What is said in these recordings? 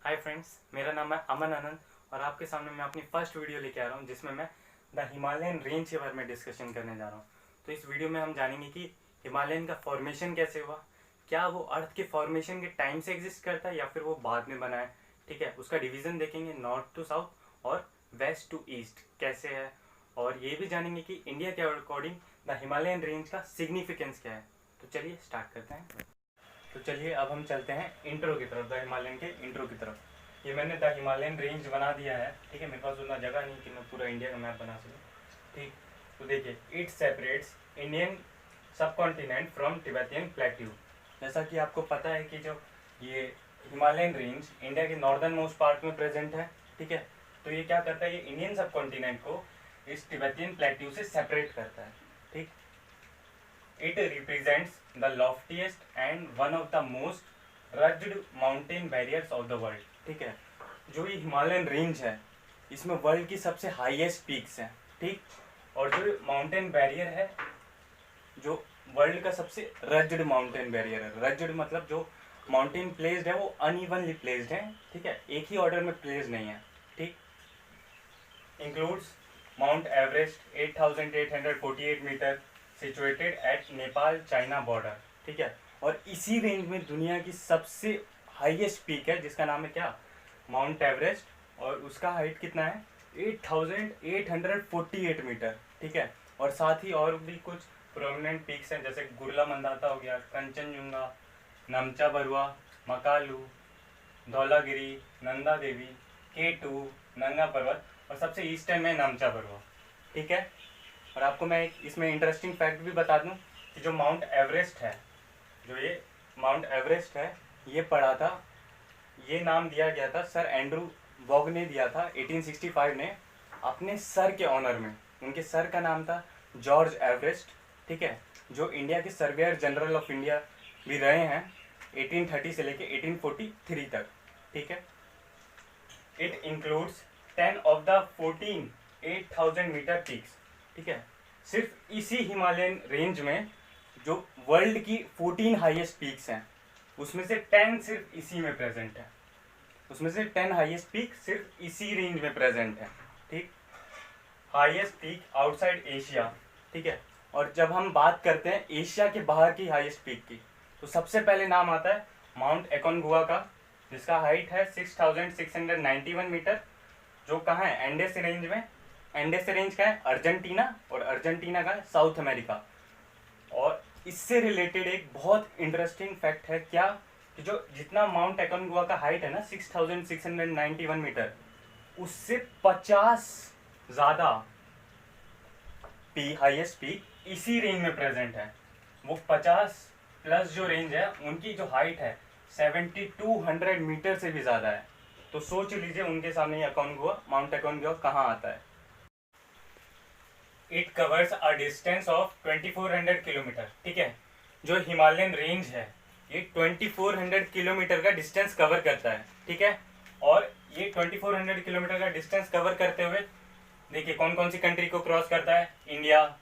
Hi friends, मेरा नाम है अमन आनंद और आपके सामने मैं अपनी फर्स्ट वीडियो लेके आ रहा हूँ जिसमें मैं द हिमालयन रेंज के बारे में डिस्कशन करने जा रहा हूँ। तो इस वीडियो में हम जानेंगे कि हिमालयन का फॉर्मेशन कैसे हुआ, क्या वो अर्थ के फॉर्मेशन के टाइम से एग्जिस्ट करता है या फिर वो बाद में बना है। ठीक है, उसका डिवीज़न देखेंगे नॉर्थ टू साउथ और वेस्ट टू ईस्ट कैसे है, और ये भी जानेंगे कि इंडिया के अकॉर्डिंग द हिमालयन रेंज का सिग्निफिकेंस क्या है। तो चलिए स्टार्ट करते हैं। तो चलिए अब हम चलते हैं इंट्रो की तरफ, द हिमालयन के इंट्रो की तरफ। ये मैंने द हिमालयन रेंज बना दिया है। ठीक है, मेरे पास उतना जगह नहीं कि मैं पूरा इंडिया का मैप बना सकूँ। ठीक, तो देखिए, इट सेपरेट्स इंडियन सब कॉन्टिनेंट फ्रॉम तिब्बतियन प्लेट्यू। जैसा कि आपको पता है कि जो ये हिमालयन रेंज इंडिया के नॉर्दर्न मोस्ट पार्ट में प्रेजेंट है। ठीक है, तो ये क्या करता है, ये इंडियन सब कॉन्टिनेंट को इस तिब्बतियन प्लेट्यू से सेपरेट करता है। ठीक, it represents the loftiest and one of the most rugged mountain barriers of the world। ठीक है, जो ये हिमालयन रेंज है इसमें वर्ल्ड की सबसे हाईएस्ट पीक्स हैं। ठीक, और जो माउंटेन बैरियर है, जो वर्ल्ड का सबसे रज्ड माउंटेन बैरियर है। रज्ड मतलब जो माउंटेन प्लेस्ड है वो अनइवनली प्लेस्ड है। ठीक है, एक ही ऑर्डर में प्लेस्ड नहीं है। ठीक, includes Mount Everest 8,848 metre situated at Nepal China border. ठीक है, और इसी रेंज में दुनिया की सबसे हाईएस्ट पीक है जिसका नाम है क्या, माउंट एवरेस्ट, और उसका हाइट कितना है 8,848 मीटर। ठीक है, और साथ ही और भी कुछ प्रोमिनेंट पीक्स हैं जैसे गुरला मंदाता हो गया, कंचनजुंगा, नमचा बरुआ, मकालू, धौलागिरी, नंदा देवी, K2, नंगा पर्वत, और सबसे ईस्ट में नमचा बरुआ। ठीक है, और आपको मैं एक इसमें इंटरेस्टिंग फैक्ट भी बता दूं कि जो माउंट एवरेस्ट है, जो ये माउंट एवरेस्ट है, ये पड़ा था, ये नाम दिया गया था सर एंड्रू वॉग ने दिया था 1865 ने अपने सर के ऑनर में। उनके सर का नाम था जॉर्ज एवरेस्ट। ठीक है, जो इंडिया के सर्वेयर जनरल ऑफ इंडिया भी रहे हैं 1830 से लेके 1843 तक। ठीक है, it includes 10 of the 14 8,000 metre peaks. ठीक है, सिर्फ इसी हिमालयन रेंज में जो वर्ल्ड की 14 हाईएस्ट पीक्स हैं उसमें से 10 सिर्फ इसी में प्रेजेंट है। उसमें से 10 हाईएस्ट पीक सिर्फ इसी रेंज में प्रेजेंट है। ठीक, हाईएस्ट पीक आउटसाइड एशिया। ठीक है, और जब हम बात करते हैं एशिया के बाहर की हाईएस्ट पीक की, तो सबसे पहले नाम आता है माउंट एकोनगुआ का, जिसका हाइट है 6,691 मीटर, जो कहाँ है, एंडेस रेंज में। एंडेस रेंज का है अर्जेंटीना, और अर्जेंटीना का है साउथ अमेरिका। और इससे रिलेटेड एक बहुत इंटरेस्टिंग फैक्ट है क्या, कि जो जितना माउंट एकोनगुआ का हाइट है ना 6,691 मीटर, उससे 50 ज्यादा हाईएस्ट पीक इसी रेंज में प्रेजेंट है। वो 50 प्लस जो रेंज है उनकी जो हाइट है 7,200 मीटर से भी ज्यादा है। तो सोच लीजिए उनके सामने अकोनगुआ, माउंट अकोनगुआ कहाँ आता है। It covers a distance of 2,400 kilometre. ठीक है, जो हिमालयन रेंज है ये 2,400 किलोमीटर का डिस्टेंस कवर करता है। ठीक है, और ये 2,400 किलोमीटर का डिस्टेंस कवर करते हुए देखिए कौन कौन सी कंट्री को क्रॉस करता है, इंडिया,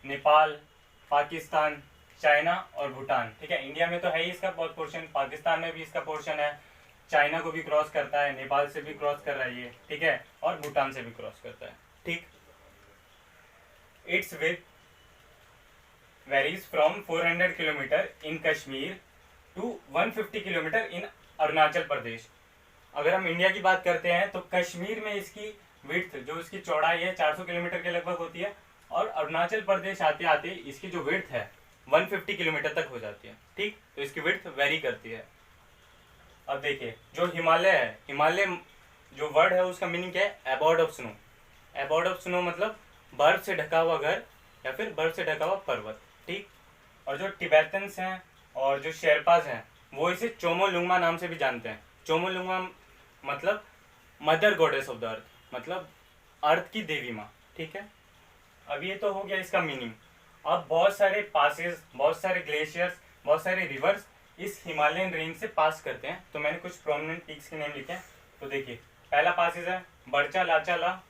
नेपाल, पाकिस्तान, चाइना और भूटान। ठीक है, इंडिया में तो है ही इसका बहुत पोर्शन, पाकिस्तान में भी इसका पोर्शन है, चाइना को भी क्रॉस करता है, नेपाल से भी क्रॉस कर रहा है ये। ठीक है, और भूटान से भी क्रॉस करता है। ठीक, it's with varies from 400 kilometre in Kashmir to 150 kilometre in Arunachal Pradesh. अगर हम इंडिया की बात करते हैं तो कश्मीर में इसकी विड्थ, जो इसकी चौड़ाई है 400 किलोमीटर के लगभग होती है, और अरुणाचल प्रदेश आते आते इसकी जो विड्थ है 150 किलोमीटर तक हो जाती है। ठीक, तो इसकी विड्थ वेरी करती है। अब देखिए जो हिमालय है, हिमालय जो वर्ड है उसका मीनिंग क्या है, एबॉर्ड ऑफ स्नो। एबॉर्ड ऑफ स्नो मतलब बर्फ से ढका हुआ घर या फिर बर्फ से ढका हुआ पर्वत। ठीक, और जो टिबेटन्स हैं और जो शेरपाज हैं वो इसे चोमोलुंगमा नाम से भी जानते हैं। चोमोलुंगमा मतलब मदर गॉडेस ऑफ द अर्थ, मतलब अर्थ की देवी माँ। ठीक है, अब ये तो हो गया इसका मीनिंग। अब बहुत सारे पासेस, बहुत सारे ग्लेशियर्स, बहुत सारे रिवर्स इस हिमालयन रेंज से पास करते हैं। तो मैंने कुछ प्रोमिनेंट पीक्स के नेम लिखे हैं। तो देखिए पहला पासेज है बर्चा लाचाला,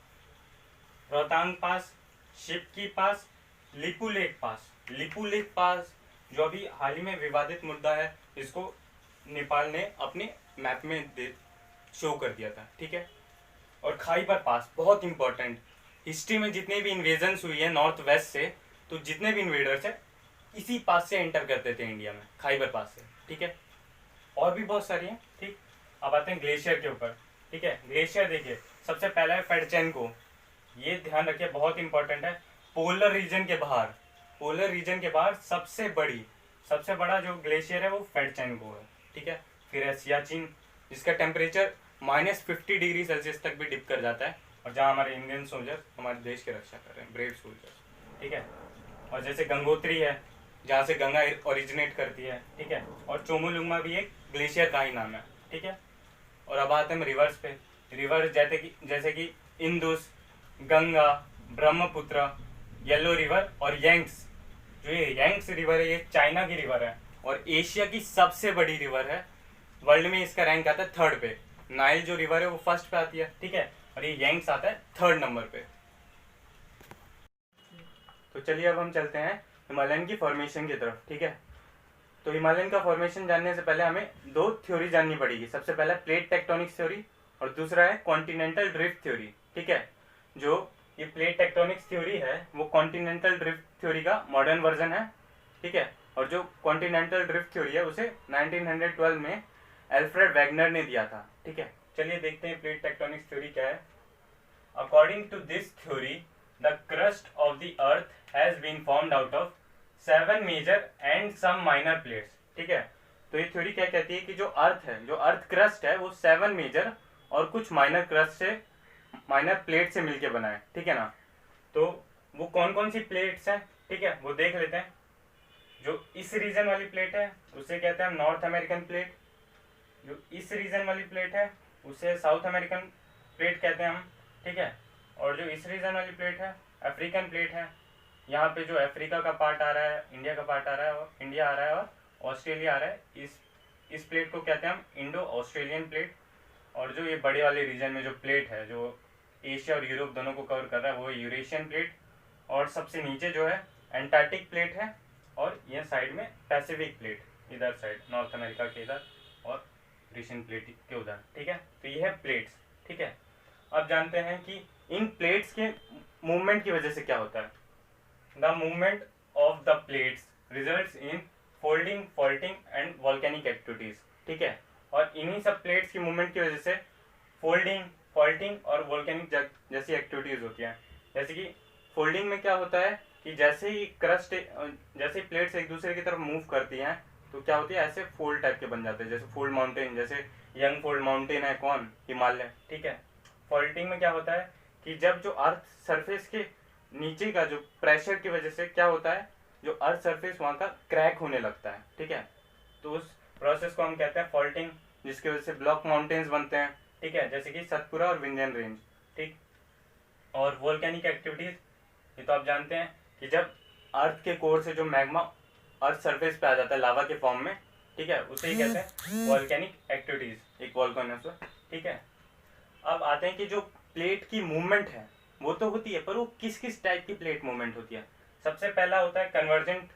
रोहतांग पास, शिपकी पास, लिपू लेक पास। लिपू लेक पास जो अभी हाल ही में विवादित मुद्दा है, इसको नेपाल ने अपने मैप में शो कर दिया था, ठीक है। और खाइबर पास बहुत इंपॉर्टेंट, हिस्ट्री में जितने भी इन्वेजन्स हुई है नॉर्थ वेस्ट से, तो जितने भी इन्वेडर्स है इसी पास से एंटर करते थे इंडिया में, खाइबर पास से, ठीक है। और भी बहुत सारी हैं, ठीक। अब आते हैं ग्लेशियर के ऊपर, ठीक है। ग्लेशियर देखिए, सबसे पहला है फेडचेनको, ये ध्यान रखिए बहुत इंपॉर्टेंट है। पोलर रीजन के बाहर, पोलर रीजन के बाहर सबसे बड़ा जो ग्लेशियर है वो फेडचेनको है, ठीक है। फिर है सियाचिन, जिसका टेम्परेचर -50 डिग्री सेल्सियस तक भी डिप कर जाता है, और जहाँ हमारे इंडियन सोल्जर हमारे देश की रक्षा कर रहे हैं, ब्रेव सोल्जर्स, ठीक है। और जैसे गंगोत्री है, जहाँ से गंगा ओरिजिनेट करती है, ठीक है। और चोमोलुंगमा भी एक ग्लेशियर का ही नाम है, ठीक है। और अब आते हैं रिवर्स पे, रिवर्स जैसे कि Indus, Ganga, Brahmaputra, yellow river और यंग्स। जो ये यंग्स रिवर है ये चाइना की रिवर है और एशिया की सबसे बड़ी रिवर है। वर्ल्ड में इसका रैंक आता है 3rd पे। नाइल जो रिवर है वो 1st पे आती है, ठीक है। और ये यंग्स आता है 3rd नंबर पे। तो चलिए अब हम चलते हैं हिमालयन की फॉर्मेशन की तरफ, ठीक है। तो हिमालयन का फॉर्मेशन जानने से पहले हमें 2 थ्योरी जाननी पड़ेगी। सबसे पहला प्लेट टेक्टोनिक्स थ्योरी और दूसरा है कॉन्टिनेंटल ड्रिफ्ट थ्योरी, ठीक है। जो ये प्लेट टेक्टोनिक्स थ्योरी है वो कॉन्टिनेंटल ड्रिफ्ट थ्योरी का मॉडर्न वर्जन है, ठीक है। और जो कॉन्टिनेंटल ड्रिफ्ट थ्योरी है उसे 1912 में एल्फ्रेड वैगनर ने दिया था, ठीक है। चलिए देखते हैं प्लेट टेक्टोनिक्स थ्योरी क्या है। According to this theory, the crust of the earth has been formed out of 7 major and some minor plates, ठीक है। तो ये थ्योरी क्या कहती है कि जो अर्थ है, जो अर्थ क्रस्ट है वो 7 मेजर और कुछ माइनर क्रस्ट से, माइनर प्लेट से मिलके बना है, ठीक है ना। तो वो कौन कौन सी प्लेट्स हैं, ठीक है, वो देख लेते हैं। जो इस रीजन वाली प्लेट है उसे कहते हैं हम नॉर्थ अमेरिकन प्लेट। जो इस रीजन वाली प्लेट है उसे साउथ अमेरिकन प्लेट कहते हैं हम, ठीक है। और जो इस रीजन वाली प्लेट है अफ्रीकन प्लेट है। यहाँ पे जो अफ्रीका का पार्ट आ रहा है, इंडिया का पार्ट आ रहा है, और इंडिया आ रहा है और ऑस्ट्रेलिया आ रहा है, इस प्लेट को कहते हैं हम इंडो ऑस्ट्रेलियन प्लेट। और जो ये बड़े वाले रीजन में जो प्लेट है जो एशिया और यूरोप दोनों को कवर कर रहा है वो यूरेशियन प्लेट। और सबसे नीचे जो है एंटार्क्टिक प्लेट है, और ये साइड में पैसिफिक प्लेट, इधर साइड नॉर्थ अमेरिका के इधर और यूरेशियन प्लेट के उधर, ठीक है। तो ये है प्लेट्स, ठीक है। अब जानते हैं कि इन प्लेट्स के मूवमेंट की वजह से क्या होता है। The movement of the plates results in folding, faulting and volcanic activities, ठीक है। और इन्हीं सब प्लेट्स की मूवमेंट की वजह से फोल्डिंग, फॉल्टिंग और वॉल्केनिक जैसी एक्टिविटीज होती हैं। जैसे कि फोल्डिंग में क्या होता है कि जैसे ही जैसे ही प्लेट्स एक दूसरे की तरफ मूव करती हैं तो क्या होती है, ऐसे फोल्ड टाइप के बन जाते हैं, जैसे फोल्ड माउंटेन, जैसे यंग फोल्ड माउंटेन है कौन, हिमालय, ठीक है। फॉल्टिंग में क्या होता है कि जब जो अर्थ सरफेस के नीचे का जो प्रेशर की वजह से क्या होता है, जो अर्थ सरफेस वहाँ का क्रैक होने लगता है, ठीक है। तो उस प्रोसेस को हम कहते हैं फॉल्टिंग, जिसकी वजह से ब्लॉक माउंटेन्स बनते हैं, ठीक है, जैसे कि सतपुरा और विंध्यन रेंज, ठीक। और वोल्केनिक एक्टिविटीज, ये तो आप जानते हैं कि जब अर्थ के कोर से जो मैग्मा अर्थ सरफेस पे आ जाता है लावा के फॉर्म में, ठीक है, उसे ही कहते हैं वोल्केनिक एक्टिविटीज, एक वोल्केनोस, ठीक है। अब आते हैं कि जो प्लेट की मूवमेंट है वो तो होती है, पर वो किस किस टाइप की प्लेट मूवमेंट होती है। सबसे पहला होता है कन्वर्जेंट,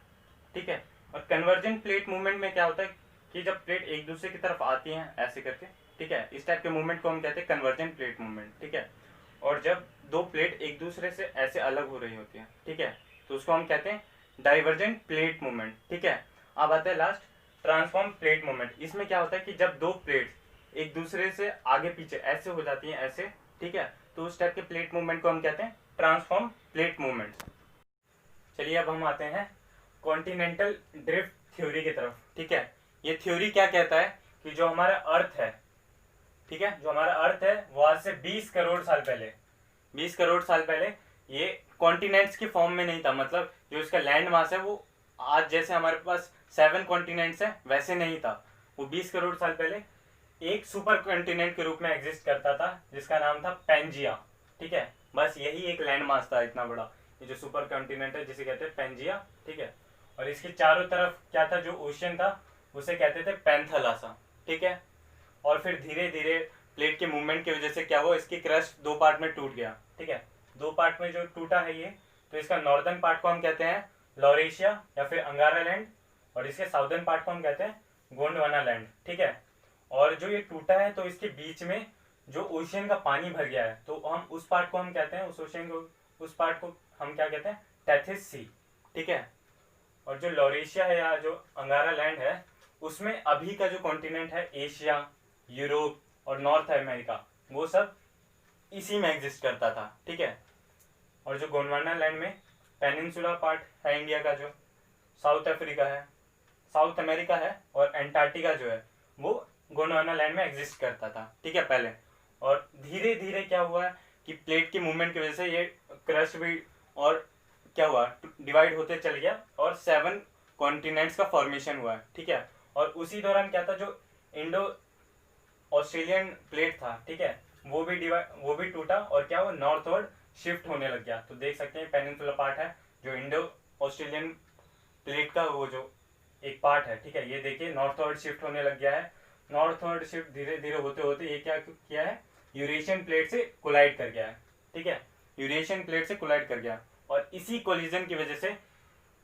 ठीक है। और कन्वर्जेंट प्लेट मूवमेंट में क्या होता है कि जब प्लेट एक दूसरे की तरफ आती हैं ऐसे करके, ठीक है, इस टाइप के मूवमेंट को हम कहते हैं कन्वर्जेंट प्लेट मूवमेंट, ठीक है। और जब दो प्लेट एक दूसरे से ऐसे अलग हो रही होती हैं, ठीक है, तो उसको हम कहते हैं डाइवर्जेंट प्लेट मूवमेंट, ठीक है। अब आता है लास्ट ट्रांसफॉर्म प्लेट मूवमेंट। इसमें क्या होता है कि जब दो प्लेट्स एक दूसरे से आगे पीछे ऐसे हो जाती हैं ऐसे, ठीक है, तो उस टाइप के प्लेट मूवमेंट को हम कहते हैं ट्रांसफॉर्म प्लेट मूवमेंट। चलिए अब हम आते हैं कॉन्टिनेंटल ड्रिफ्ट थ्योरी की तरफ, ठीक है। ये थ्योरी क्या कहता है कि जो हमारा अर्थ है, ठीक है, जो हमारा अर्थ है वो आज से 20 करोड़ साल पहले, 20 करोड़ साल पहले ये कॉन्टिनेंट्स के फॉर्म में नहीं था। मतलब जो इसका लैंड मास है वो आज जैसे हमारे पास 7 कॉन्टिनेंट्स है वैसे नहीं था। वो 20 करोड़ साल पहले एक सुपर कॉन्टिनेंट के रूप में एग्जिस्ट करता था जिसका नाम था पेंजिया, ठीक है। बस यही एक लैंड मास था इतना बड़ा, ये जो सुपर कॉन्टिनेंट है जिसे कहते हैं पेंजिया, ठीक है। और इसके चारों तरफ क्या था, जो ओशियन था उसे कहते थे पैंथलासा, ठीक है। और फिर धीरे धीरे प्लेट के मूवमेंट की वजह से क्या हुआ, इसकी क्रस्ट 2 पार्ट में टूट गया, ठीक है। 2 पार्ट में जो टूटा है ये, तो इसका नॉर्दर्न पार्ट को हम कहते हैं लॉरेशिया या फिर अंगारा लैंड, और इसके साउदर्न पार्ट को हम कहते हैं गोंडवाना लैंड, ठीक है। और जो ये टूटा है तो इसके बीच में जो ओशियन का पानी भर गया है, तो हम उस पार्ट को हम कहते हैं, उस ओशियन को, उस पार्ट को हम क्या कहते हैं, टेथिस सी। ठीक है। और जो लॉरेशिया है या जो अंगारा लैंड है, उसमें अभी का जो कॉन्टिनेंट है, एशिया, यूरोप और नॉर्थ अमेरिका, वो सब इसी में एग्जिस्ट करता था। ठीक है। और जो गोंडवाना लैंड में पेनिनसुला पार्ट है इंडिया का, जो साउथ अफ्रीका है, साउथ अमेरिका है, और एंटार्क्टिका जो है वो गोंडवाना लैंड में एग्जिस्ट करता था। ठीक है, पहले। और धीरे धीरे क्या हुआ है कि प्लेट की मूवमेंट की वजह से ये क्रस्ट भी और क्या हुआ, डिवाइड होते चल गया और 7 कॉन्टिनेंट्स का फॉर्मेशन हुआ है। ठीक है। और उसी दौरान क्या था, जो इंडो ऑस्ट्रेलियन प्लेट था, ठीक है, वो भी टूटा और क्या हुआ, नॉर्थवर्ड शिफ्ट होने लग गया। तो देख सकते हैं पेनिनसुला पार्ट है जो इंडो ऑस्ट्रेलियन प्लेट का वो जो एक पार्ट है। ठीक है, ये देखिए नॉर्थवर्ड शिफ्ट होने लग गया है। नॉर्थवर्ड शिफ्ट धीरे धीरे होते होते ये क्या किया है, यूरेशियन प्लेट से कोलाइड कर गया है। ठीक है, यूरेशियन प्लेट से कोलाइड कर गया, और इसी कोलिजन की वजह से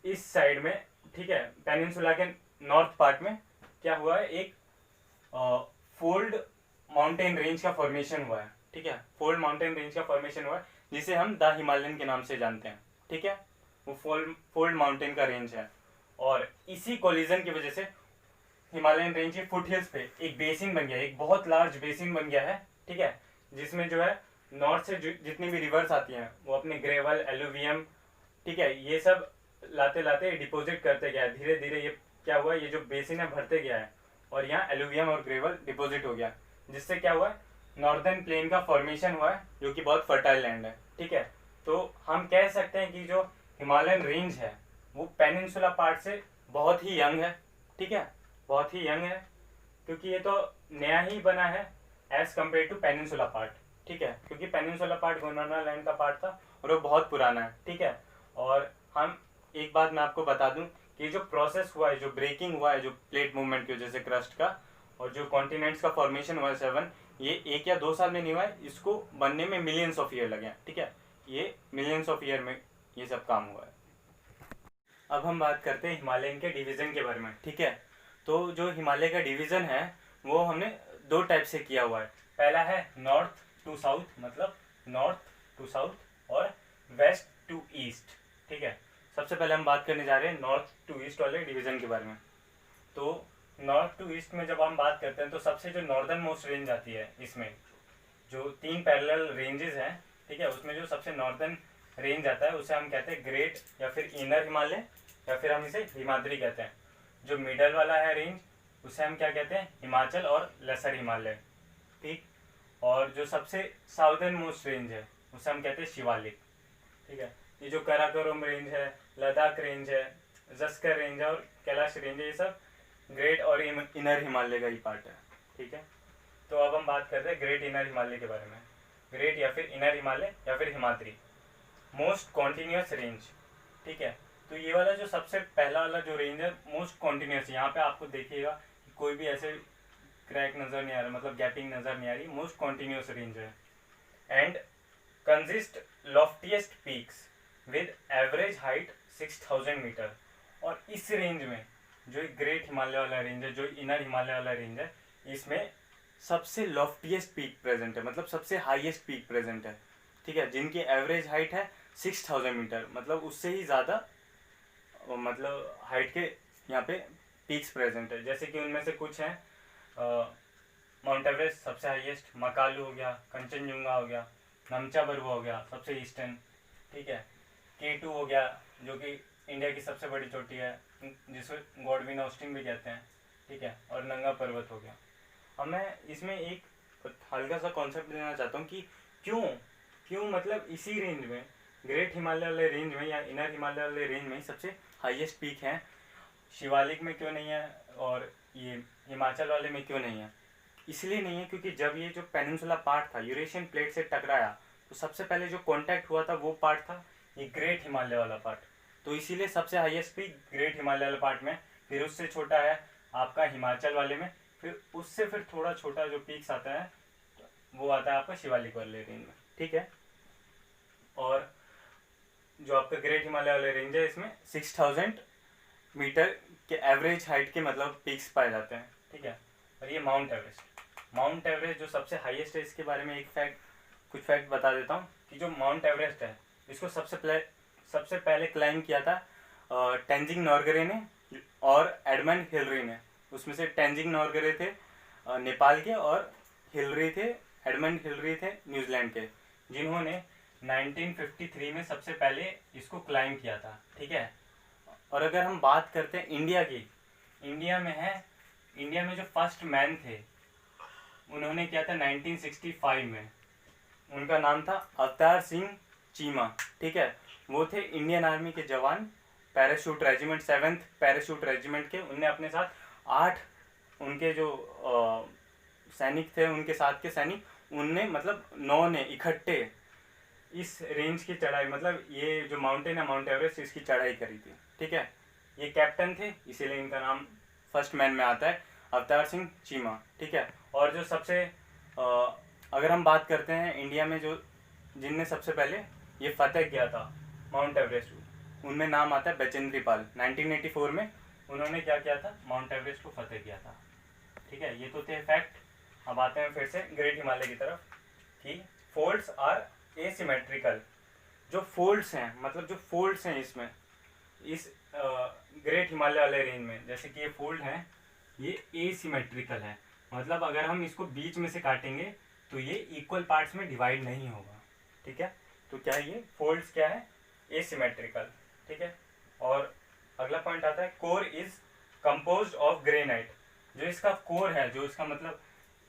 इस साइड में, ठीक है, पेनिनसुला के नॉर्थ पार्ट में क्या हुआ है, एक फोल्ड माउंटेन रेंज का फॉर्मेशन हुआ है। ठीक है, फोल्ड माउंटेन रेंज का फॉर्मेशन हुआ है, जिसे हम द हिमालयन के नाम से जानते हैं। ठीक है, वो फोल्ड माउंटेन का रेंज है, और इसी कोलिजन की वजह से हिमालयन रेंज के फुट हिल्स पे एक बेसिन बन गया, एक बहुत लार्ज बेसिन बन गया है। ठीक है, जिसमें जो है नॉर्थ से जितनी भी रिवर्स आती हैं वो अपने ग्रेवल, एलुवियम, ठीक है, ये सब लाते लाते डिपोजिट करते गया है। धीरे धीरे ये क्या हुआ, ये जो बेसिन है भरते गया है, और यहाँ एलुवियम और ग्रेवल डिपोजिट हो गया, जिससे क्या हुआ है, नॉर्दर्न प्लेन का फॉर्मेशन हुआ है, जो कि बहुत फर्टाइल लैंड है। ठीक है, तो हम कह सकते हैं कि जो हिमालयन रेंज है वो पेनिनसुला पार्ट से बहुत ही यंग है। ठीक है, बहुत ही यंग है, क्योंकि ये तो नया ही बना है as compare to peninsula part. ठीक है, क्योंकि पेनिनसुला पार्ट गोंडवाना लैंड का पार्ट था और वो बहुत पुराना है। ठीक है, और हम एक बात मैं आपको बता दूं कि जो प्रोसेस हुआ है, जो ब्रेकिंग हुआ है, जो प्लेट मूवमेंट की वजह से क्रस्ट का, और जो कॉन्टिनेंट्स का फॉर्मेशन हुआ है 7, ये 1 या 2 साल में नहीं हुआ है, इसको बनने में मिलियंस ऑफ ईयर लगे हैं। ठीक है, ये मिलियंस ऑफ ईयर में ये सब काम हुआ है। अब हम बात करते हैं हिमालयन के डिवीजन के बारे में। ठीक है, तो जो हिमालय का डिवीजन है वो हमने 2 टाइप से किया हुआ है। पहला है नॉर्थ टू साउथ, मतलब नॉर्थ टू साउथ, और वेस्ट टू ईस्ट। ठीक है, सबसे पहले हम बात करने जा रहे हैं नॉर्थ टू ईस्ट वाले डिवीजन के बारे में। तो नॉर्थ टू ईस्ट में जब हम बात करते हैं तो सबसे जो नॉर्दर्न मोस्ट रेंज आती है, इसमें जो 3 पैरेलल रेंजेस हैं, ठीक है, उसमें जो सबसे नॉर्दर्न रेंज आता है उसे हम कहते हैं ग्रेट या फिर इनर हिमालय, या फिर हम इसे हिमाद्री कहते हैं। जो मिडल वाला है रेंज उसे हम क्या कहते हैं, हिमाचल और लेसर हिमालय। ठीक, और जो सबसे साउदर्न मोस्ट रेंज है उसे हम कहते हैं शिवालिक। ठीक है, ये जो काराकोरम रेंज है, लद्दाख रेंज है, जस्कर रेंज है और कैलाश रेंज है, ये सब ग्रेट और इनर हिमालय का ही पार्ट है। ठीक है, तो अब हम बात करते हैं ग्रेट इनर हिमालय के बारे में। ग्रेट या फिर इनर हिमालय या फिर हिमाद्री, मोस्ट कॉन्टिन्यूस रेंज। ठीक है, तो ये वाला जो सबसे पहला वाला जो रेंज है मोस्ट कॉन्टिन्यूस, यहाँ पे आपको देखिएगा कि कोई भी ऐसे क्रैक नजर नहीं आ रहा, मतलब गैपिंग नजर नहीं आ रही, मोस्ट कॉन्टिन्यूस रेंज है। And consist loftiest peaks with average height 6000 metre. और इस रेंज में जो ग्रेट हिमालय वाला रेंज है, जो इनर हिमालय वाला रेंज है, इसमें सबसे लॉफ्टीएस्ट पीक प्रेजेंट है, मतलब सबसे हाईएस्ट पीक प्रेजेंट है। ठीक है, जिनकी एवरेज हाइट है 6000 मीटर, मतलब उससे ही ज़्यादा मतलब हाइट के यहाँ पे पीक्स प्रेजेंट है। जैसे कि उनमें से कुछ हैं, माउंट एवरेस्ट सबसे हाईएस्ट, मकालू हो गया, कंचनजुंगा हो गया, नमचा बरुआ हो गया सबसे ईस्टर्न। ठीक है, K2 हो गया जो कि इंडिया की सबसे बड़ी चोटी है, जिसे गॉडविन ऑस्टिन भी कहते हैं। ठीक है, और नंगा पर्वत हो गया। अब मैं इसमें एक हल्का सा कॉन्सेप्ट देना चाहता हूँ कि क्यों क्यों मतलब इसी रेंज में, ग्रेट हिमालय वाले रेंज में या इनर हिमालय वाले रेंज में सबसे हाईएस्ट पीक है, शिवालिक में क्यों नहीं है और ये हिमाचल वाले में क्यों नहीं है। इसलिए नहीं है क्योंकि जब ये जो पेनिनसुला पार्ट था यूरेशियन प्लेट से टकराया, तो सबसे पहले जो कांटेक्ट हुआ था वो पार्ट था ये ग्रेट हिमालय वाला पार्ट। तो इसीलिए सबसे हाईएस्ट पीक ग्रेट हिमालय वाला पार्ट में, फिर उससे छोटा है आपका हिमाचल वाले में, फिर उससे फिर थोड़ा छोटा जो पीक्स आता है वो आता है आपका शिवालिक वाले रेंज में। ठीक है, और जो आपका ग्रेट हिमालय वाले रेंज है इसमें 6000 मीटर के एवरेज हाइट के मतलब पीक्स पाए जाते हैं। ठीक है, और ये माउंट एवरेस्ट। माउंट एवरेस्ट जो सबसे हाईएस्ट है, इसके बारे में कुछ फैक्ट बता देता हूँ कि जो माउंट एवरेस्ट है इसको सबसे पहले क्लाइम किया था टेंजिंग नोरगे ने और एडमंड हिलरी ने। उसमें से टेंजिंग नोरगे थे नेपाल के और हिलरी थे, एडमंड हिलरी थे न्यूजीलैंड के, जिन्होंने 1953 में सबसे पहले इसको क्लाइम किया था। ठीक है। और अगर हम बात करते हैं इंडिया की, इंडिया में जो फर्स्ट मैन थे उन्होंने किया था 1965 में। उनका नाम था अवतार सिंह चीमा। ठीक है। वो थे इंडियन आर्मी के जवान, parachute regiment, 7th parachute regiment के। उनने अपने साथ 8 उनके जो सैनिक थे, उनके साथ के सैनिक, उनने मतलब 9 ने इकट्ठे इस रेंज की चढ़ाई, मतलब ये जो माउंटेन है माउंट एवरेस्ट, इसकी चढ़ाई करी थी। ठीक है। ये कैप्टन थे, इसीलिए इनका नाम फर्स्ट मैन में आता है, अवतार सिंह चीमा। ठीक है। और जो सबसे अगर हम बात करते हैं इंडिया में जो जिनने सबसे पहले ये फतेह किया था माउंट एवरेस्ट, उनमें नाम आता है बचेंद्री पाल। 1984 में उन्होंने क्या किया था, माउंट एवरेस्ट को फतेह किया था। ठीक है। ये तो थे फैक्ट। अब आते हैं फिर से ग्रेट हिमालय की तरफ कि फोल्ड्स आर एसिमेट्रिकल। जो फोल्ड्स हैं, मतलब जो फोल्ड्स हैं इसमें, इस ग्रेट हिमालय वाले रेंज में, जैसे कि ये फोल्ड है, ये एसिमेट्रिकल है। मतलब अगर हम इसको बीच में से काटेंगे तो ये इक्वल पार्ट्स में डिवाइड नहीं होगा। ठीक है। तो क्या है ये फोल्ड्स, क्या है, एसिमेट्रिकल। ठीक है। और अगला पॉइंट आता है core is composed of granite. जो इसका कोर है, जो इसका मतलब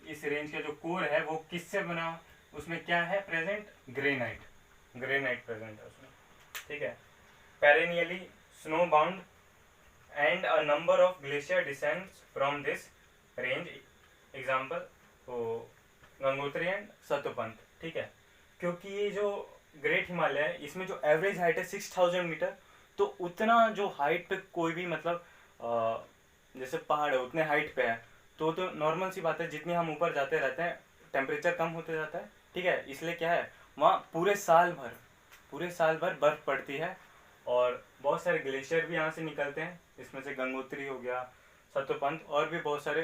इस रेंज का जो कोर है वो किससे बना, उसमें क्या है प्रेजेंट, ग्रेनाइट प्रेजेंट है उसमें। ठीक है। Perennially snow bound and a number of glacier descends from this range, example तो गंगोत्री एंड सतोपंत। ठीक है। क्योंकि ये जो ग्रेट हिमालय है इसमें जो एवरेज हाइट है 6000 मीटर, तो उतना जो हाइट पे कोई भी मतलब जैसे पहाड़ है उतने हाइट पे है, तो नॉर्मल सी बात है, जितनी हम ऊपर जाते रहते हैं टेम्परेचर कम होते जाता है। ठीक है। इसलिए क्या है, वहाँ पूरे साल भर बर्फ पड़ती है और बहुत सारे ग्लेशियर भी यहाँ से निकलते हैं। इसमें से गंगोत्री हो गया, सतोपंत, और भी बहुत सारे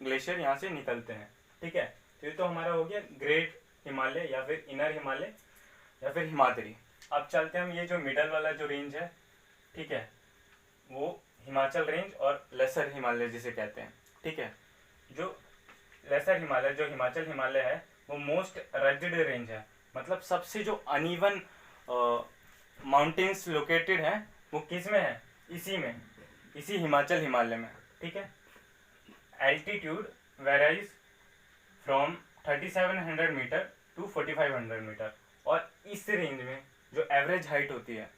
ग्लेशियर यहाँ से निकलते हैं। ठीक है। तो ये तो हमारा हो गया ग्रेट हिमालय या फिर इनर हिमालय या फिर हिमाद्री। अब चलते हैं हम ये जो मिडल वाला जो रेंज है, ठीक है, वो हिमाचल रेंज और लेसर हिमालय जिसे कहते हैं। ठीक है। जो लेसर हिमालय, जो हिमाचल हिमालय है, वो मोस्ट रजिड रेंज है। मतलब सबसे जो अनइवन माउंटेन्स लोकेटेड है वो किस में है, इसी हिमाचल हिमालय में। ठीक है। Altitude varies from 3700 metre to 4500 metre. और इस रेंज में जो एवरेज हाइट होती है,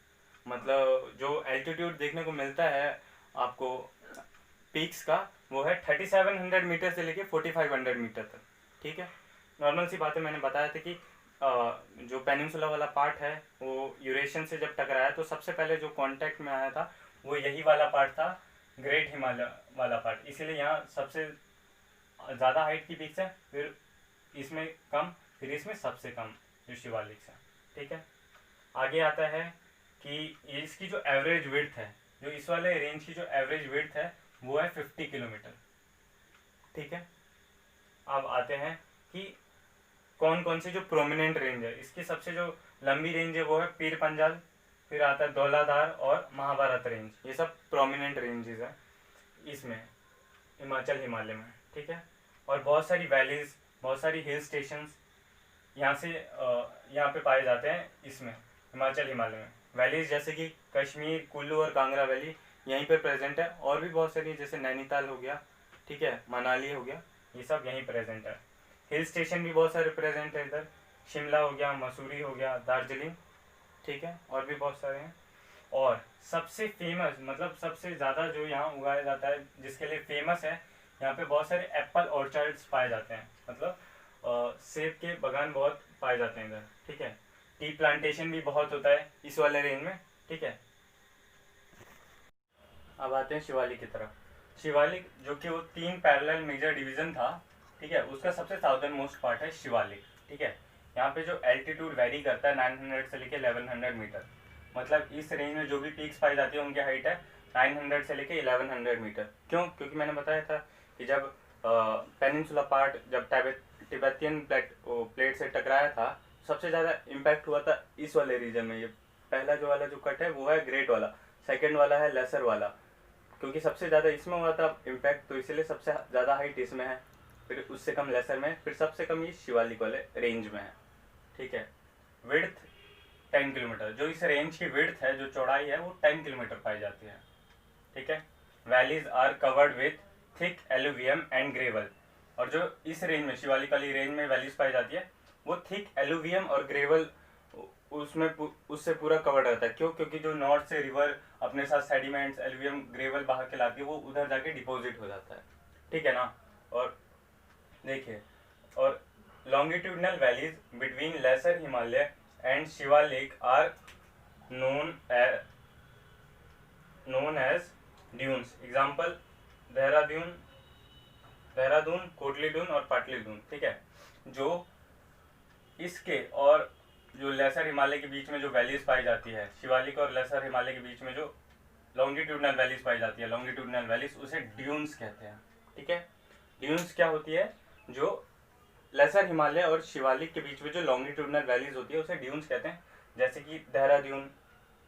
मतलब जो एल्टीट्यूड देखने को मिलता है आपको पीक्स का, वो है 3700 मीटर से लेके 4500 मीटर तक। ठीक है। नॉर्मल सी बात है, मैंने बताया था कि जो पेनिनसुला वाला पार्ट है वो यूरेशियन से जब टकराया तो सबसे पहले जो कांटेक्ट में आया था वो यही वाला पार्ट था, ग्रेट हिमालय वाला पार्ट। इसीलिए यहाँ सबसे ज़्यादा हाइट की पीक्स है, फिर इसमें कम, फिर इसमें सबसे कम जो शिवालिक है। ठीक है। आगे आता है कि इसकी जो एवरेज विड्थ है, जो इस वाले रेंज की जो एवरेज विड्थ है वो है 50 किलोमीटर। ठीक है। अब आते हैं कि कौन कौन से जो प्रोमिनेंट रेंज है। इसकी सबसे जो लंबी रेंज है वो है पीर पंजाल, फिर आता है धौलाधार और महाभारत रेंज। ये सब प्रोमिनेंट रेंजेस है इसमें हिमाचल हिमालय में। ठीक है। और बहुत सारी वैलीज, बहुत सारी हिल स्टेशंस यहाँ पे पाए जाते हैं इसमें हिमाचल हिमालय में। वैलीज जैसे कि कश्मीर, कुल्लू और कांगड़ा वैली यहीं पे प्रेजेंट है। और भी बहुत सारी, जैसे नैनीताल हो गया, ठीक है, मनाली हो गया, ये सब यहीं प्रेजेंट है। हिल स्टेशन भी बहुत सारे प्रेजेंट है इधर, शिमला हो गया, मसूरी हो गया, दार्जिलिंग। ठीक है। और भी बहुत सारे हैं। और सबसे फेमस, मतलब सबसे ज़्यादा जो यहाँ उगाया जाता है, जिसके लिए फेमस है, यहाँ पे बहुत सारे एप्पल ऑर्चर्ड्स पाए जाते हैं, मतलब सेब के बागान बहुत पाए जाते हैं इधर। ठीक है। टी प्लांटेशन भी बहुत होता है इस वाले रेंज में। ठीक है। अब आते हैं शिवालिक की तरफ। शिवालिक जो कि वो 3 पैरेलल मेजर डिवीजन था, ठीक है, उसका सबसे साउदर्न मोस्ट पार्ट है शिवालिक। ठीक है। यहाँ पे जो एल्टीट्यूड वेरी करता है 900 से लेके 1100 मीटर। मतलब इस रेंज में जो भी पीक्स पाई जाती है उनकी हाइट है 900 से लेके 1100 मीटर। क्यों? क्योंकि मैंने बताया था कि जब पेनिनसुला पार्ट जब तिब्बतियन प्लेट से टकराया था, सबसे ज़्यादा इम्पैक्ट हुआ था इस वाले रीजन में। ये पहला जो वाला जो कट है वो है ग्रेट वाला, सेकंड वाला है लेसर वाला, क्योंकि सबसे ज़्यादा इसमें हुआ था इम्पैक्ट, तो इसीलिए सबसे ज़्यादा हाइट इसमें है, फिर उससे कम लेसर में, फिर सबसे कम ये शिवालिक वाले रेंज में है। ठीक है, विड्थ 10 किलोमीटर, जो इस रेंज की विड्थ है, जो चौड़ाई है, वो 10 किलोमीटर पाई जाती है। ठीक है, valleys are covered with thick alluvium and gravel, और जो इस रेंज में शिवालिक वाली रेंज में वैलीज पाई जाती है वो थिक एलुवियम और ग्रेवल उसमें उससे पूरा कवर्ड रहता है। क्यों? क्योंकि जो नॉर्थ से रिवर अपने साथ सेडिमेंट्स एलुवियम ग्रेवल बहा के लाके वो उधर जाके डिपॉजिट हो जाता है। ठीक है ना। और देखिए, और longitudinal valleys between lesser Himalaya and Shivalik are known as dunes। Example Dehradun, Kotli Dun और पाटली दून। ठीक है, जो इसके और जो लेसर हिमालय के बीच में जो वैलीज पाई जाती है, शिवालिक और लेसर हिमालय के बीच में जो लॉन्गिट्यूडनल वैलीज पाई जाती है, लॉन्गिट्यूडनल वैलीज, उसे ड्यून्स कहते हैं। ठीक है, ड्यून्स क्या होती है? जो लेसर हिमालय और शिवालिक के बीच में जो लॉन्गिट्यूडनल वैलीज होती है उसे ड्यून्स कहते हैं। जैसे कि देहरादून,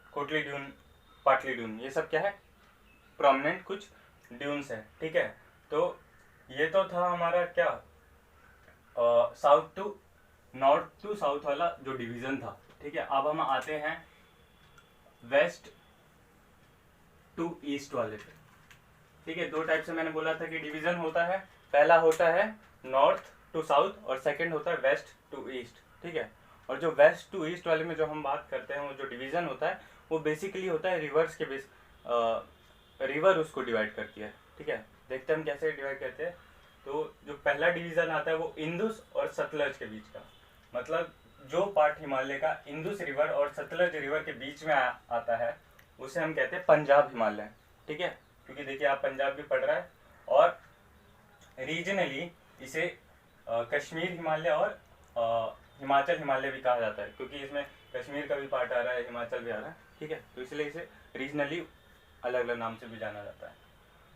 कोटली ड्यून, पाटली ड्यून, ये सब क्या है? प्रोमिनेंट कुछ ड्यून्स है। ठीक है, तो ये तो था हमारा क्या, south to north to south वाला जो डिवीजन था। ठीक है, अब हम आते हैं वेस्ट टू ईस्ट वाले पे। ठीक है, दो टाइप से मैंने बोला था कि डिवीजन होता है, पहला होता है नॉर्थ टू साउथ और सेकंड होता है वेस्ट टू ईस्ट। ठीक है, और जो वेस्ट टू ईस्ट वाले में जो हम बात करते हैं, वो जो डिवीजन होता है वो बेसिकली होता है रिवर्स के बेस, रिवर उसको डिवाइड करती है। ठीक है, देखते हैं हम कैसे डिवाइड करते हैं। तो जो पहला डिवीजन आता है वो इंदुस और सतलज के बीच का, मतलब जो पार्ट हिमालय का इंदुस रिवर और सतलज रिवर के बीच में आता है उसे हम कहते हैं पंजाब हिमालय। ठीक है, क्योंकि देखिए आप पंजाब भी पढ़ रहा है, और रीजनली इसे कश्मीर हिमालय और हिमाचल हिमालय भी कहा जाता है, क्योंकि इसमें कश्मीर का भी पार्ट आ रहा है, हिमाचल भी आ रहा है। ठीक है, तो इसलिए इसे रीजनली अलग अलग नाम से भी जाना जाता है।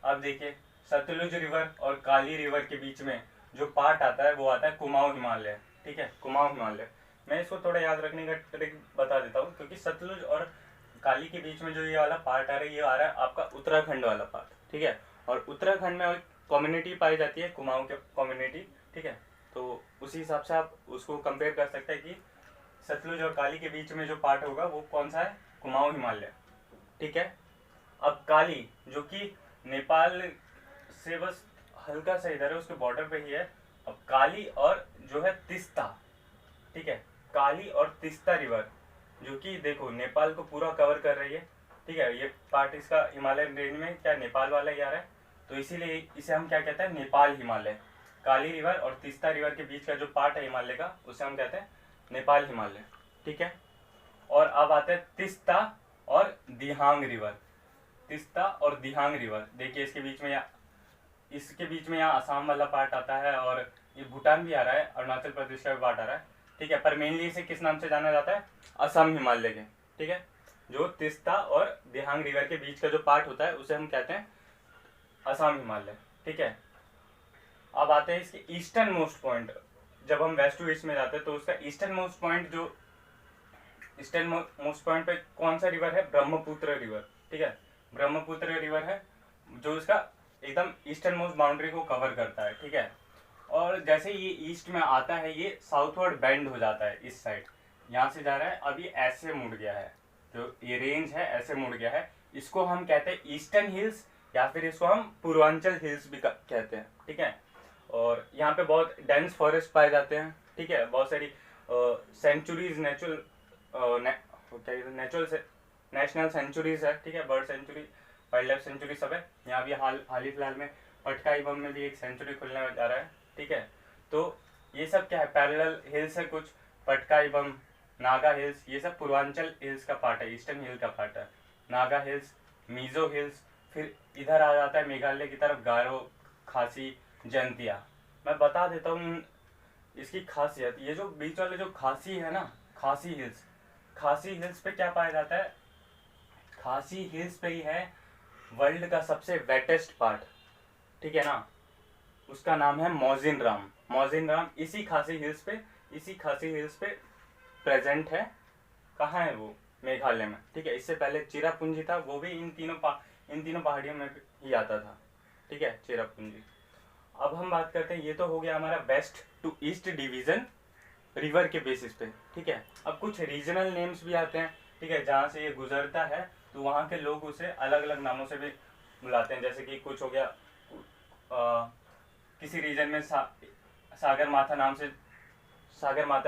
अब देखिए, सतलुज रिवर और काली रिवर के बीच में जो पार्ट आता है वो आता है कुमाऊं हिमालय। ठीक है, कुमाऊं हिमालय, मैं इसको थोड़ा याद रखने का ट्रिक बता देता हूँ, क्योंकि सतलुज और काली के बीच में जो ये वाला पार्ट आ रहा है, ये आ रहा है आपका उत्तराखंड वाला पार्ट। ठीक है, और उत्तराखंड में कम्युनिटी पाई जाती है, कुमाऊं के कम्युनिटी। ठीक है, तो उसी हिसाब से आप उसको कंपेयर कर सकते हैं कि सतलुज और काली के बीच में जो पार्ट होगा वो कौन सा है? कुमाऊं हिमालय। ठीक है, अब काली जो कि नेपाल से बस हल्का सा इधर है, उसके बॉर्डर पे ही है। अब काली और जो है तिस्ता, ठीक है, काली और तिस्ता रिवर जो कि देखो नेपाल को पूरा कवर कर रही है। ठीक है, ये पार्ट इसका हिमालयन रेंज में क्या नेपाल वाला ही आ रहा है, तो इसीलिए इसे हम क्या कहते हैं? नेपाल हिमालय। काली रिवर और तिस्ता रिवर के बीच का जो पार्ट है हिमालय का, उसे हम कहते हैं नेपाल हिमालय। ठीक है, और अब आते हैं तिस्ता और दिहांग रिवर। तिस्ता और दिहांग रिवर, देखिए इसके बीच में यहाँ असम वाला पार्ट आता है, और ये भूटान भी आ रहा है, अरुणाचल प्रदेश का भी पार्ट आ रहा है। ठीक है, पर मेनली इसे किस नाम से जाना जाता है? असम हिमालय के। ठीक है, जो तिस्ता और दिहांग रिवर के बीच का जो पार्ट होता है उसे हम कहते हैं असम हिमालय। ठीक है, अब आते हैं इसके ईस्टर्न मोस्ट पॉइंट। जब हम वेस्ट टू ईस्ट में जाते हैं तो उसका ईस्टर्न मोस्ट पॉइंट, जो ईस्टर्न मोस्ट पॉइंट पे कौन सा रिवर है? ब्रह्मपुत्र रिवर। ठीक है, ब्रह्मपुत्र रिवर है जो इसका एकदम ईस्टर्न मोस्ट बाउंड्री को कवर करता है। ठीक है, और जैसे ये ईस्ट में आता है ये साउथवर्ड बेंड हो जाता है, इस साइड यहाँ से जा रहा है, अब ये ऐसे मुड़ गया है, जो ये रेंज है ऐसे मुड़ गया है, इसको हम कहते हैं ईस्टर्न हिल्स, या फिर इसको हम पूर्वांचल हिल्स भी कहते हैं। ठीक है, और यहाँ पे बहुत डेंस फॉरेस्ट पाए जाते हैं। ठीक है, बहुत सारी सेंचुरीज, नेशनल सेंचुरीज है। ठीक है, bird sanctuary, wild life sanctuary सब है। यहाँ भी हाल ही फिलहाल में पटकाई बम में भी एक सेंचुरी खुलने जा रहा है। ठीक है, तो ये सब क्या है? पैरेलल हिल्स है कुछ, पटकाई बम, नागा हिल्स, ये सब पूर्वांचल हिल्स का पार्ट है, ईस्टर्न हिल का पार्ट है। नागा हिल्स, मिजो हिल्स, फिर इधर आ जाता है मेघालय की तरफ गारो, खासी, जयंतिया। मैं बता देता हूँ इसकी खासियत। ये जो बीच वाले जो खासी है ना, खासी हिल्स पे क्या पाया जाता है? खासी हिल्स पे ही है वर्ल्ड का सबसे वेटेस्ट पार्ट। ठीक है ना, उसका नाम है मौजिनराम। मौजिनराम इसी खासी हिल्स पे प्रेजेंट है। कहाँ है वो? मेघालय में, ठीक है। इससे पहले चिरापुंजी था, वो भी इन तीनों पहाड़ियों में ही आता था, ठीक है, चिरापुंजी। अब हम बात करते हैं, ये तो हो गया हमारा west to east division river के बेसिस पे, ठीक है। अब कुछ रीजनल नेम्स भी आते हैं, ठीक है, जहाँ से ये गुजरता है तो वहाँ के लोग उसे अलग अलग नामों से भी बुलाते हैं। जैसे कि कुछ हो गया किसी रीजन में सागर माता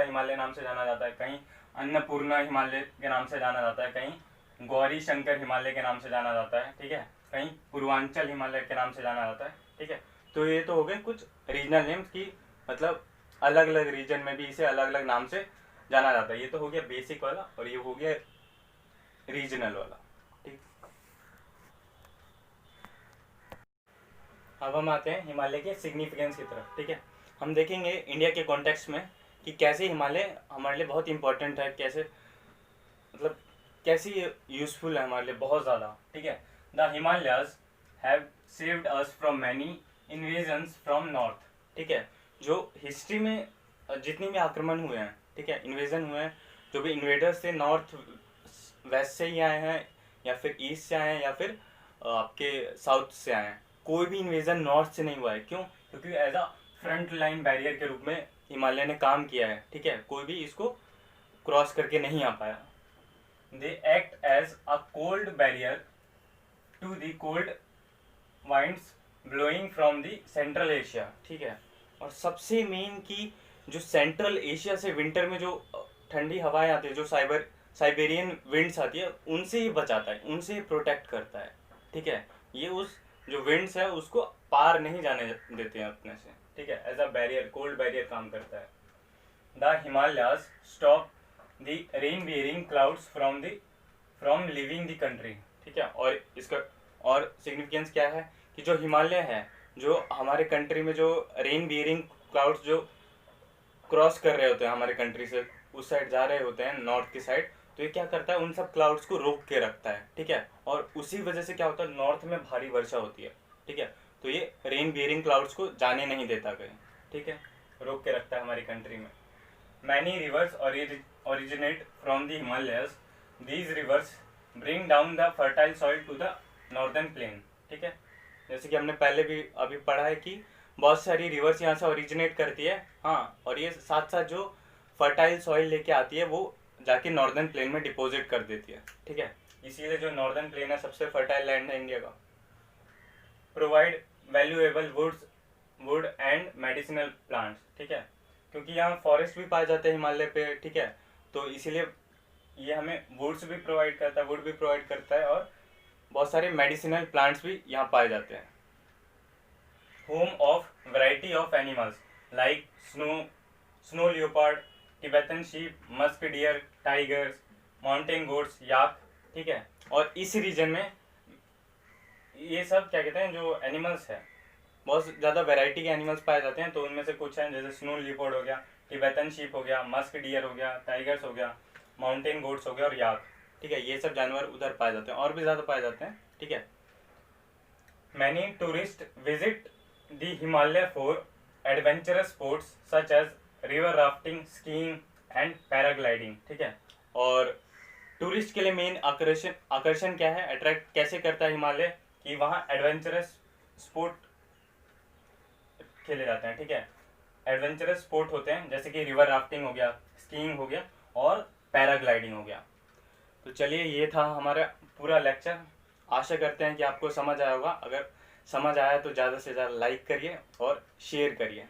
हिमालय नाम से जाना जाता है, कहीं अन्नपूर्णा हिमालय के नाम से जाना जाता है, कहीं गौरी शंकर हिमालय के नाम से जाना जाता है, ठीक है, कहीं पूर्वांचल हिमालय के नाम से जाना जाता है, ठीक है। तो ये तो हो गए कुछ रीजनल नेम्स की, मतलब अलग अलग रीजन में भी इसे अलग अलग नाम से जाना जाता है। ये तो हो गया बेसिक वाला और ये हो गया रीजनल वाला, ठीक। अब हम आते हैं हिमालय के सिग्निफिकेंस की तरफ, ठीक है। हम देखेंगे इंडिया के कॉन्टेक्स्ट में कि कैसे हिमालय हमारे लिए बहुत इंपॉर्टेंट है, कैसे मतलब कैसे यूजफुल है हमारे लिए, बहुत ज़्यादा, ठीक है। The Himalayas have saved us from many invasions from north, ठीक है। जो हिस्ट्री में जितने भी आक्रमण हुए हैं, ठीक है, इन्वेजन हुए हैं, जो भी इन्वेडर्स थे नॉर्थ वेस्ट से ही आए हैं या फिर ईस्ट से आए हैं या फिर आपके साउथ से आए हैं, कोई भी इन्वेजन नॉर्थ से नहीं हुआ है। क्यों? क्योंकि as a front line barrier के रूप में हिमालय ने काम किया है, ठीक है, कोई भी इसको क्रॉस करके नहीं आ पाया। They act as a cold barrier to the cold winds blowing from the central Asia, ठीक है। और सबसे मेन की जो सेंट्रल एशिया से विंटर में जो ठंडी हवाएं आती है, जो साइबेरियन विंड्स आती है, उनसे ही बचाता है, उनसे ही प्रोटेक्ट करता है, ठीक है। ये उस जो विंड्स है उसको पार नहीं जाने देते हैं अपने से, ठीक है, as a barrier, cold barrier काम करता है। The Himalayas stop the rain bearing clouds from leaving the country, ठीक है। और इसका और सिग्निफिकेंस क्या है कि जो हिमालय है, जो हमारे कंट्री में जो रेन बियरिंग क्लाउड्स जो क्रॉस कर रहे होते हैं हमारे कंट्री से, उस साइड जा रहे होते हैं नॉर्थ की साइड, तो ये क्या करता है, उन सब क्लाउड्स को रोक के रखता है, ठीक है। और उसी वजह से क्या होता है, नॉर्थ में भारी वर्षा होती है, ठीक है। तो ये रेन बियरिंग क्लाउड्स को जाने नहीं देता कहीं, ठीक है, रोक के रखता है हमारी कंट्री में। Many rivers originate from the Himalayas, these rivers bring down the fertile soil to the northern plain, ठीक है। जैसे कि हमने पहले भी अभी पढ़ा है कि बहुत सारी रिवर्स यहाँ से ओरिजिनेट करती है, हाँ, और ये साथ साथ जो फर्टाइल सॉइल लेके आती है वो जाके नॉर्दर्न प्लेन में डिपॉजिट कर देती है, ठीक है। इसीलिए जो नॉर्दर्न प्लेन है सबसे फर्टाइल लैंड है इंडिया का। Provide valuable would and medicinal plants, ठीक है, क्योंकि यहाँ फॉरेस्ट भी पाए जाते हैं हिमालय पे, ठीक है, तो इसीलिए ये हमें वुड भी प्रोवाइड करता है और बहुत सारे मेडिसिनल प्लांट्स भी यहाँ पाए जाते हैं। Home of variety of animals like snow leopard, Tibetan sheep, musk deer, tigers, mountain goats, yak, ठीक है। और इस रीजन में ये सब क्या कहते हैं, जो एनिमल्स है, बहुत ज़्यादा वैरायटी के एनिमल्स पाए जाते हैं। तो उनमें से कुछ हैं, जैसे स्नो लियोपार्ड हो गया, टिबेटन शीप हो गया, मस्क डियर हो गया, टाइगर्स हो गया, माउंटेन गोट्स हो गया और याक, ठीक है। ये सब जानवर उधर पाए जाते हैं और भी ज़्यादा पाए जाते हैं, ठीक है। Many tourist visit the Himalaya for adventurous sports such as river rafting, skiing and paragliding, ठीक है। और टूरिस्ट के लिए मेन आकर्षण क्या है, अट्रैक्ट कैसे करता है हिमालय, कि वहाँ एडवेंचरस स्पोर्ट खेले जाते हैं, ठीक है। एडवेंचरस स्पोर्ट होते हैं जैसे कि रिवर राफ्टिंग हो गया, स्कीइंग हो गया और पैराग्लाइडिंग हो गया। तो चलिए, ये था हमारा पूरा लेक्चर। आशा करते हैं कि आपको समझ आया होगा। अगर समझ आया तो ज़्यादा से ज़्यादा लाइक करिए और शेयर करिए।